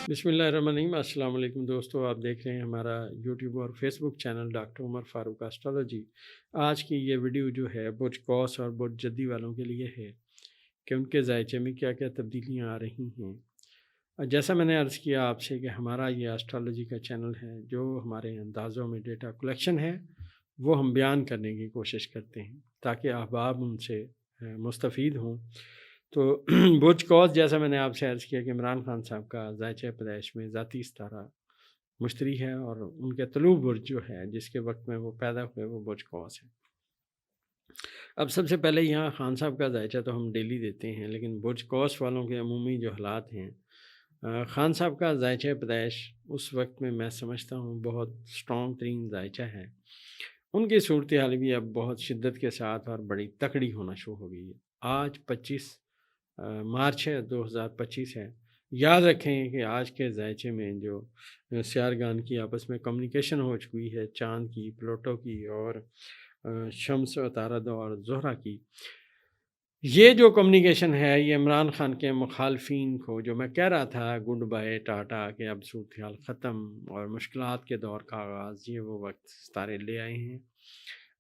बिस्मिल्लाहिर्रहमानिर्रहीम। अस्सलाम वालेकुम दोस्तों, आप देख रहे हैं हमारा यूट्यूब और Facebook channel doctor Umar Farooq astrology. आज की ये वीडियो जो है बुर्ज कौस और बुर्ज जद्दी वालों के लिए है कि उनके जायचे में क्या क्या तब्दीलियाँ आ रही हैं। और जैसा मैंने अर्ज़ किया आपसे कि हमारा ये एस्ट्रोलॉजी का चैनल है, जो हमारे अंदाज़ों में डेटा कलेक्शन है वो हम बयान करने की कोशिश करते हैं ताकि अहबाब उनसे मुस्तफ़ीद हों। तो बुर्ज कौस, जैसा मैंने आपसे अर्ज़ किया कि इमरान खान साहब का ज़ायचे पैदाइश में ज़ाती सितारा मुश्तरी है और उनके तलू बुर्ज जो है जिसके वक्त में वो पैदा हुए वो बुर्ज कौस है। अब सबसे पहले यहाँ खान साहब का ज़ायचा तो हम डेली देते हैं, लेकिन बुर्ज कौस वालों के अमूमी जो हालात हैं, खान साहब का ज़ायचा पैदाइश उस वक्त में मैं समझता हूँ बहुत स्ट्रॉन्ग तरीन ज़ायचा है। उनकी सूरत हाल भी अब बहुत शिद्दत के साथ और बड़ी तकड़ी होना शुरू हो गई है। आज 25 मार्च है, 2025 है। याद रखें कि आज के ज़ायचे में जो सियारगान की आपस में कम्युनिकेशन हो चुकी है, चाँद की, प्लूटो की और शम्स व तारद और ज़ोहरा की, ये जो कम्युनिकेशन है ये इमरान खान के मुखालफिन को, जो मैं कह रहा था गुड बाय टाटा कि अब सूरत हाल ख़त्म और मुश्किलात के दौर का आगाज़, ये वो वक्त सितारे ले आए हैं।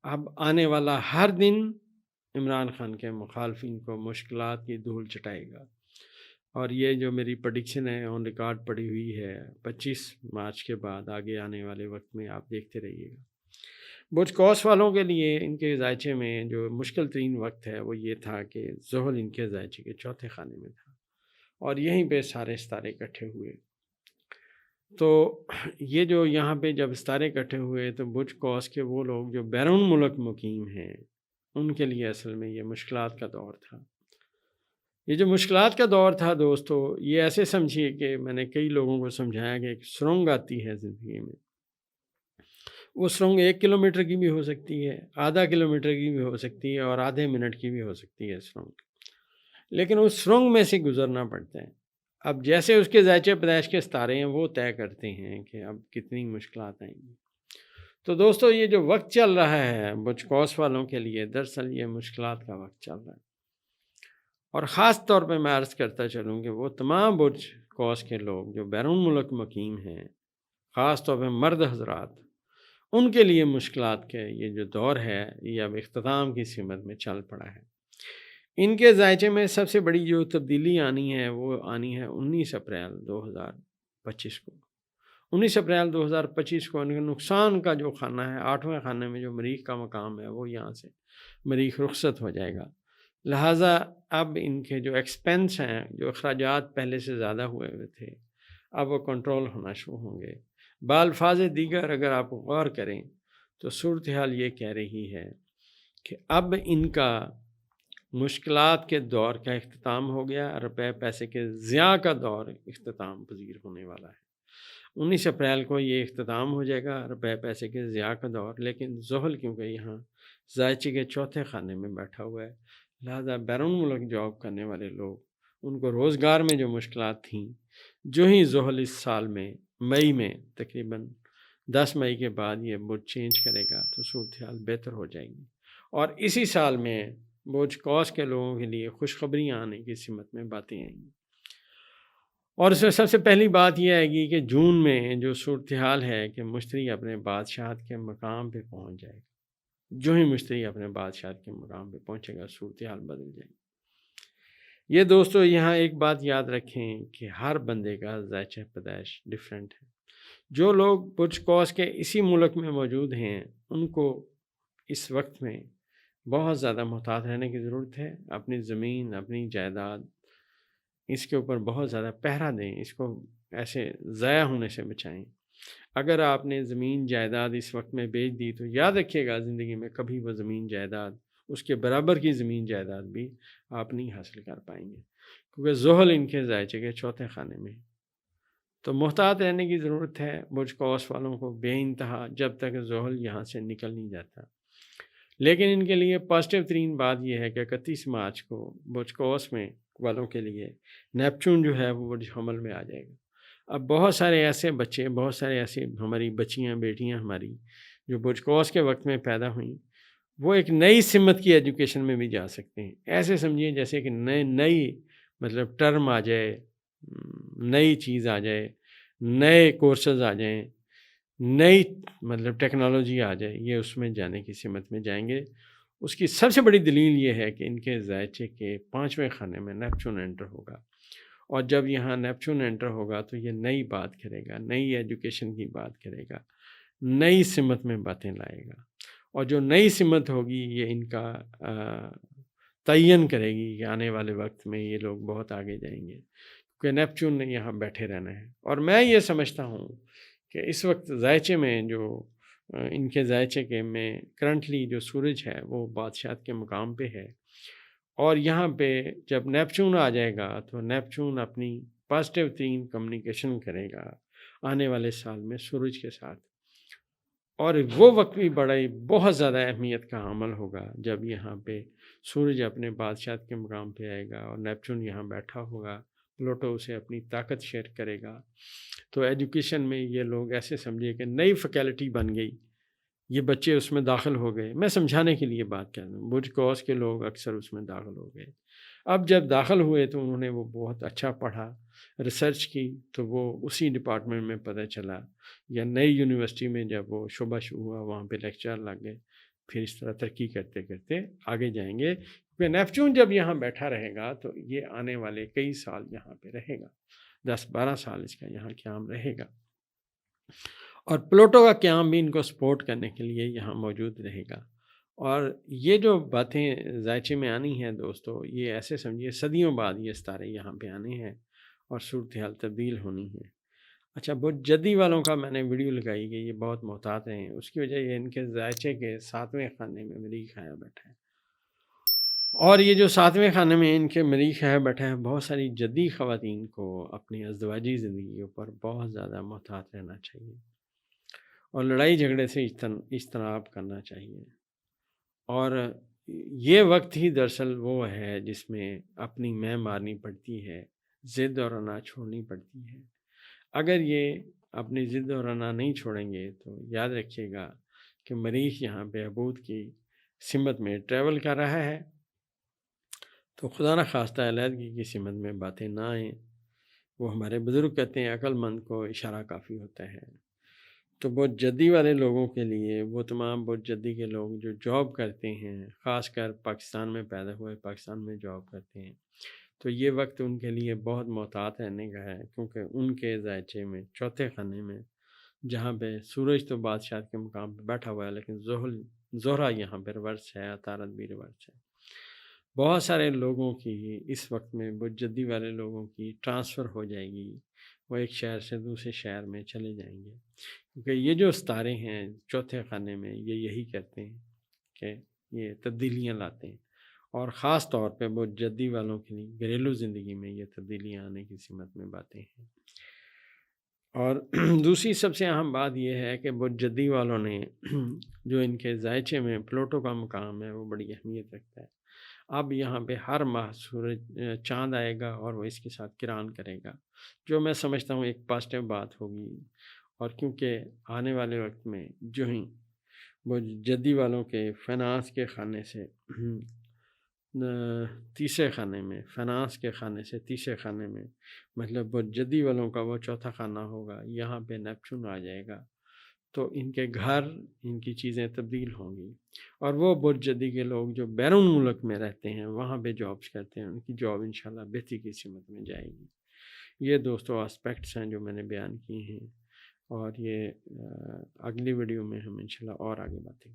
अब आने वाला हर दिन इमरान खान के मुखालफिन को मुश्किलात की धूल चटाएगा। और ये जो मेरी प्रेडिक्शन है ऑन रिकॉर्ड पड़ी हुई है 25 मार्च के बाद आगे आने वाले वक्त में आप देखते रहिएगा। बुर्ज कौस वालों के लिए इनके ज़ायचे में जो मुश्किल तरीन वक्त है वो ये था कि ज़ुहल इनके ज़ायचे के चौथे खाने में था और यहीं पे सारे सितारे इकट्ठे हुए। तो ये जो यहाँ पे जब सितारे इकट्ठे हुए तो बुर्ज कौस के वो लोग जो बैरून मुल्क मुकीम हैं उनके लिए असल में ये मुश्किलात का दौर था। ये जो मुश्किलात का दौर था दोस्तों, ये ऐसे समझिए कि मैंने कई लोगों को समझाया कि एक सुरंग आती है ज़िंदगी में। वो सुरंग 1 किलोमीटर की भी हो सकती है, आधा किलोमीटर की भी हो सकती है और आधे मिनट की भी हो सकती है सुरंग, लेकिन उस सुरंग में से गुज़रना पड़ता है। अब जैसे उसके ज़ायचे पैदाइश के सितारे हैं वो तय करते हैं कि अब कितनी मुश्किलात आएँगी। तो दोस्तों, ये जो वक्त चल रहा है बुर्ज कौस वालों के लिए, दरअसल ये मुश्किलात का वक्त चल रहा है। और ख़ास तौर पे मैं अर्ज़ करता चलूँ कि वो तमाम बुर्ज कौस के लोग जो बैरून मुल्क मुकीम हैं, ख़ास तौर पे मर्द हज़रात, उनके लिए मुश्किलात के ये जो दौर है ये अब इख्तिताम की सिमत में चल पड़ा है। इनके ज़ायचे में सबसे बड़ी जो तब्दीली आनी है वो आनी है 19 अप्रैल 2025 को। 19 अप्रैल 2025 को इनके नुकसान का जो खाना है, 8वें खाने में जो मरीख़ का मकाम है वो यहाँ से मरीख़ रुख़सत हो जाएगा। लिहाजा अब इनके जो एक्सपेंस हैं, जो अखराजात पहले से ज़्यादा हुए हुए थे, अब वो कंट्रोल होना शुरू होंगे। बाल्फाज़ दीगर अगर आप गौर करें तो सूरत हाल ये कह रही है कि अब इनका मुश्किलात के दौर का इख्तिताम हो गया, रुपए पैसे के ज़िया का दौर इख्तिताम पज़ीर होने वाला है। 19 अप्रैल को ये इख्तिताम हो जाएगा, रुपए पैसे के ज़िया का दौर। लेकिन ज़ुहल क्योंकि यहाँ ज़ायचे के चौथे खाने में बैठा हुआ है, लिहाजा बैरून मुल्क जॉब करने वाले लोग, उनको रोज़गार में जो मुश्किलात थीं, जो ही ज़ुहल इस साल में मई में तकरीबन 10 मई के बाद ये बुर्ज चेंज करेगा तो सूरत हाल बेहतर हो जाएगी। और इसी साल में बुर्ज कौस के लोगों के लिए खुशखबरियाँ आने की सिमत में बातें आएंगी। और इसमें सबसे पहली बात यह आएगी कि जून में जो सूरत हाल है कि मुश्तरी अपने बादशाहत के मकाम पे पहुँच जाएगा। जो ही मुश्तरी अपने बादशाहत के मकाम पे पहुँचेगा सूरत हाल बदल जाएगी। ये दोस्तों यहाँ एक बात याद रखें कि हर बंदे का ज़ायचा पैदाइश डिफरेंट है। जो लोग बुर्ज कौस के इसी मुल्क में मौजूद हैं उनको इस वक्त में बहुत ज़्यादा मोहतात रहने की ज़रूरत है। अपनी ज़मीन, अपनी जायदाद, इसके ऊपर बहुत ज़्यादा पहरा दें, इसको ऐसे ज़ाया होने से बचाएं। अगर आपने ज़मीन जायदाद इस वक्त में बेच दी तो याद रखिएगा ज़िंदगी में कभी वो ज़मीन जायदाद, उसके बराबर की ज़मीन जायदाद भी आप नहीं हासिल कर पाएंगे, क्योंकि ज़ुहल इनके ज़ायचे के चौथे खाने में। तो मोहतात रहने की ज़रूरत है बुर्ज कौस वालों को बेइंतहा, जब तक ज़ुहल यहाँ से निकल नहीं जाता। लेकिन इनके लिए पॉजिटिव तरीन बात यह है कि 31 मार्च को बुर्ज कौस में वालों के लिए नेपच्यून जो है वो बुर्ज हमल में आ जाएगा। اب بہت سارے ایسے بچے، بہت سارے ایسی ہماری بچیاں، بیٹیاں ہماری جو برج قوس کے وقت میں پیدا ہوئیں، وہ ایک نئی سمت کی ایجوکیشن میں بھی جا سکتے ہیں۔ ایسے سمجھیے جیسے کہ نئی مطلب ٹرم آ جائے، نئی چیز آ جائے، نئے کورسز آ جائیں، نئی مطلب ٹیکنالوجی آ جائے، یہ اس میں جانے کی سمت میں جائیں گے۔ اس کی سب سے بڑی دلیل یہ ہے کہ ان کے ذائچے کے 5ویں خانے میں نیپچون انٹر ہوگا، اور جب یہاں نیپچون انٹر ہوگا تو یہ نئی بات کرے گا، نئی ایجوکیشن کی بات کرے گا، نئی سمت میں باتیں لائے گا، اور جو نئی سمت ہوگی یہ ان کا تعین کرے گی کہ آنے والے وقت میں یہ لوگ بہت آگے جائیں گے، کیونکہ نیپچون نے یہاں بیٹھے رہنا ہے۔ اور میں یہ سمجھتا ہوں کہ اس وقت ذائچے میں جو ان کے ذائچے کے میں کرنٹلی جو سورج ہے وہ بادشاہت کے مقام پہ ہے، اور یہاں پہ جب نیپچون آ جائے گا تو نیپچون اپنی پازیٹیو ترین کمیونیکیشن کرے گا آنے والے سال میں سورج کے ساتھ، اور وہ وقت بھی بہت زیادہ اہمیت کا عمل ہوگا جب یہاں پہ سورج اپنے بادشاہت کے مقام پہ آئے گا اور نیپچون یہاں بیٹھا ہوگا، پلوٹو اسے اپنی طاقت شیئر کرے گا۔ تو ایجوکیشن میں یہ لوگ ایسے سمجھے کہ نئی فیکلٹی بن گئی، یہ بچے اس میں داخل ہو گئے۔ میں سمجھانے کے لیے بات کر رہا ہوں، برج قوس کے لوگ اکثر اس میں داخل ہو گئے۔ اب جب داخل ہوئے تو انہوں نے وہ بہت اچھا پڑھا، ریسرچ کی، تو وہ اسی ڈپارٹمنٹ میں پتہ چلا، یا نئی یونیورسٹی میں جب وہ شعبہ ہوا وہاں پہ لیکچر لگ گئے، پھر اس طرح ترقی کرتے کرتے آگے جائیں گے، کیونکہ نیپچون جب یہاں بیٹھا رہے گا تو یہ آنے والے کئی سال یہاں پہ رہے گا، 10-12 سال اس کا یہاں قیام رہے گا، اور پلوٹو کا قیام بھی ان کو سپورٹ کرنے کے لیے یہاں موجود رہے گا۔ اور یہ جو باتیں ذائچے میں آنی ہیں دوستو، یہ ایسے سمجھیے صدیوں بعد یہ ستارے یہاں پہ آنے ہیں اور صورتحال تبدیل ہونی ہے۔ اچھا، برج جدی والوں کا میں نے ویڈیو لگائی کہ یہ بہت محتاط ہیں، اس کی وجہ یہ ان کے ذائچے کے 7ویں خانے میں مریخ آیا بیٹھا ہے، اور یہ جو 7ویں خانے میں ان کے مریخ آیا بیٹھا ہے، بہت ساری جدی خواتین کو اپنی ازدواجی زندگی پر بہت زیادہ محتاط رہنا چاہیے، اور لڑائی جھگڑے سے اجتناب کرنا چاہیے۔ اور یہ وقت ہی دراصل وہ ہے جس میں اپنی میں مارنی پڑتی ہے، ضد اور انا چھوڑنی پڑتی ہے۔ اگر یہ اپنی ضد اور انا نہیں چھوڑیں گے تو یاد رکھیے گا کہ مریخ یہاں پہ عبود کی سمت میں ٹریول کر رہا ہے، تو خدا نہ خواستہ علیحدگی کی سمت میں باتیں نہ آئیں۔ وہ ہمارے بزرگ کہتے ہیں عقل مند کو اشارہ کافی ہوتا ہے۔ تو برج جدی والے لوگوں کے لیے، وہ تمام برج جدی کے لوگ جو جاب کرتے ہیں، خاص کر پاکستان میں پیدا ہوئے، پاکستان میں جاب کرتے ہیں، تو یہ وقت ان کے لیے بہت محتاط رہنے کا ہے، کیونکہ ان کے ذائچے میں 4تھے خانے میں، جہاں پہ سورج تو بادشاہت کے مقام پہ بیٹھا ہوا ہے، لیکن زہرہ یہاں پہ ریورس ہے، عطارد بھی ریورس ہے۔ بہت سارے لوگوں کی اس وقت میں برج جدی والے لوگوں کی ٹرانسفر ہو جائے گی، وہ ایک شہر سے دوسرے شہر میں چلے جائیں گے، کیونکہ یہ جو ستارے ہیں 4تھے خانے میں، یہ یہی کہتے ہیں کہ یہ تبدیلیاں لاتے ہیں، اور خاص طور پہ برج جدی والوں کے لیے گھریلو زندگی میں یہ تبدیلیاں آنے کی سمت میں باتیں ہیں۔ اور دوسری سب سے اہم بات یہ ہے کہ برج جدی والوں نے جو ان کے ذائچے میں پلوٹو کا مقام ہے وہ بڑی اہمیت رکھتا ہے۔ اب یہاں پہ ہر ماہ چاند آئے گا اور وہ اس کے ساتھ کران کرے گا، جو میں سمجھتا ہوں ایک پازیٹیو بات ہوگی، اور کیونکہ آنے والے وقت میں جو ہی برج جدی والوں کے فائنانس کے خانے سے تیسرے خانے میں، فائنانس کے خانے سے تیسرے خانے میں، مطلب برج جدی والوں کا وہ 4تھا خانہ ہوگا، یہاں پہ نیپچون آ جائے گا، تو ان کے گھر، ان کی چیزیں تبدیل ہوں گی، اور وہ برج جدی کے لوگ جو بیرون ملک میں رہتے ہیں، وہاں پہ جابس کرتے ہیں، ان کی جاب انشاءاللہ بہتری کی سمت میں جائے گی۔ یہ دوستو اسپیکٹس ہیں جو میں نے بیان کیے ہیں، اور یہ اگلی ویڈیو میں ہم انشاءاللہ اور آگے باتیں